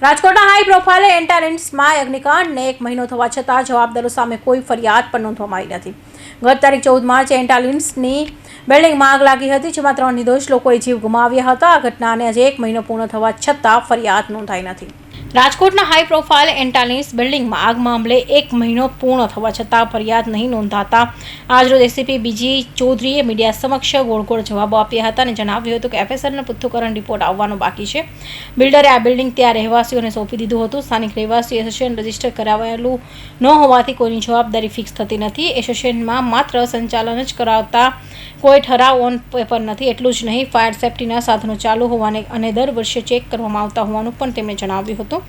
રાજકોટના high profile એન્ટાલિન્સમાં અગ્નિકાંડને 1 મહિનો થવા છતાં જવાબદારો સામે કોઈ ફરિયાદ પણ નોંધવામાં આવી નથી. ગત તારીખ 14 માર્ચે એન્ટાલિન્સની બિલ્ડિંગમાં આગ લાગી હતી, જેમાં 3 નિર્દોષ લોકોએ જીવ ગુમાવ્યા હતા. આ ઘટનાને આજે 1 મહિનો પૂર્ણ થવા છતાં ફરિયાદ નોંધાઈ નથી. રાજકોટના હાઈ પ્રોફાઇલ એન્ટાલિન્સ બિલ્ડિંગમાં આગ મામલે 1 મહિનો પૂર્ણ થવા છતાં ફરિયાદ નહીં નોંધાતા આજરોજ એસીપી બીજી ચૌધરીએ મીડિયા સમક્ષ ગોળ જવાબો આપ્યા હતા અને જણાવ્યું હતું કે એફએસએલનો પૃથ્થકરણ રિપોર્ટ આવવાનો બાકી છે. બિલ્ડરે આ બિલ્ડિંગ ત્યાં રહેવાસીઓને સોંપી દીધું હતું. સ્થાનિક રહેવાસી એસોસિએશન રજીસ્ટર કરાવેલું ન હોવાથી કોઈની જવાબદારી ફિક્સ થતી નથી. એસોસિએશનમાં માત્ર સંચાલન જ કરાવતા કોઈ ઠરાવ ઓન પેપર નથી. એટલું જ નહીં, ફાયર સેફ્ટીના સાધનો ચાલુ હોવાને અને દર વર્ષે ચેક કરવામાં આવતા હોવાનું પણ તેમણે જણાવ્યું હતું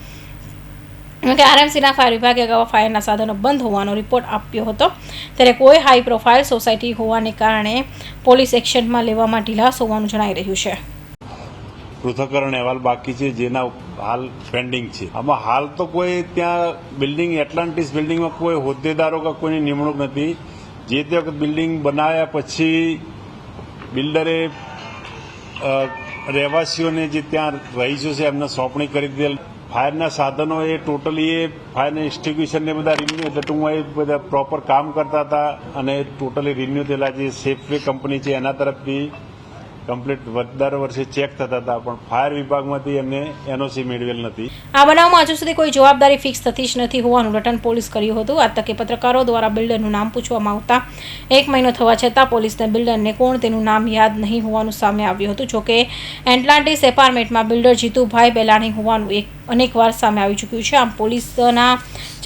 કે આરએમસીના ફાયર વિભાગે અગાઉ ફાયરના સાધનો બંધ હોવાનો રિપોર્ટ આપ્યો હતો. ત્યારે કોઈ હાઈ પ્રોફાઇલ સોસાયટી હોવાને કારણે પોલીસ એક્શનમાં લેવામાં ઢીલાસ હોવાનું જણાઈ રહ્યું છે. પૃથ્થકરણ અહેવાલ બાકી છે, જેના હાલ પેન્ડિંગ છે. આમાં હાલ તો કોઈ ત્યાં બિલ્ડિંગ એટલાન્ટિસ બિલ્ડિંગમાં કોઈ હોદ્દેદારો કે કોઈની નિમણૂક નથી. જે તે વખત બિલ્ડિંગ બનાવ્યા પછી બિલ્ડરે રહેવાસીઓને જે ત્યાં રહીશો છે એમને સોંપણી કરી દીધેલ. ફાયરના સાધનો એ ટોટલી એ ફાયરના એક્સ્ટિંગ્વિશરને બધા રિન્યુ એટલે ટૂંકમાં એ બધા પ્રોપર કામ કરતા હતા અને ટોટલી રિન્યુ થયેલા જે સેફવે કંપની છે એના તરફથી કમ્પ્લીટ દર વર્ષે ચેક થતા હતા, પણ ફાયર વિભાગમાંથી એમને એનઓસી મેળવેલ નથી. આ બનાવમાં હજુ સુધી કોઈ જવાબદારી ફિક્સ થતી જ નથી હોવાનું રટન પોલીસ કર્યું હતું. આ તકે પત્રકારો દ્વારા બિલ્ડરનું નામ પૂછવામાં આવતા 1 મહિનો થવા છતાં પોલીસને બિલ્ડરને કોણ તેનું નામ યાદ નહીં હોવાનું સામે આવ્યું હતું. જોકે એન્ટલાન્ટિસ એપાર્ટમેન્ટમાં બિલ્ડર જીતુભાઈ બેલાણી હોવાનું અનેકવાર સામે આવી ચૂક્યું છે. આમ પોલીસના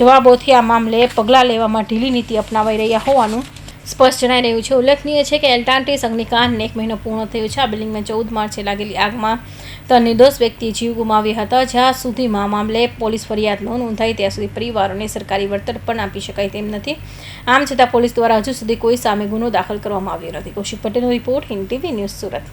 જવાબોથી આ મામલે પગલાં લેવામાં ઢીલી નીતિ અપનાવાઈ રહ્યા હોવાનું સ્પષ્ટ જણાઈ રહ્યું છે. ઉલ્લેખનીય છે કે એન્ટાલિન્સ અગ્નિકાંડને 1 મહિનો પૂર્ણ થયો છે. આ બિલ્ડિંગમાં 14 માર્ચે લાગેલી આગમાં 3 નિર્દોષ વ્યક્તિએ જીવ ગુમાવ્યા હતા. જ્યાં સુધીમાં મામલે પોલીસ ફરિયાદ ન નોંધાઈ ત્યાં સુધી પરિવારોને સરકારી વળતર પણ આપી શકાય તેમ નથી. આમ છતાં પોલીસ દ્વારા હજુ સુધી કોઈ સામે ગુનો દાખલ કરવામાં આવ્યો નથી. કૌશિક પટેલનો report, Hind TV news, Surat.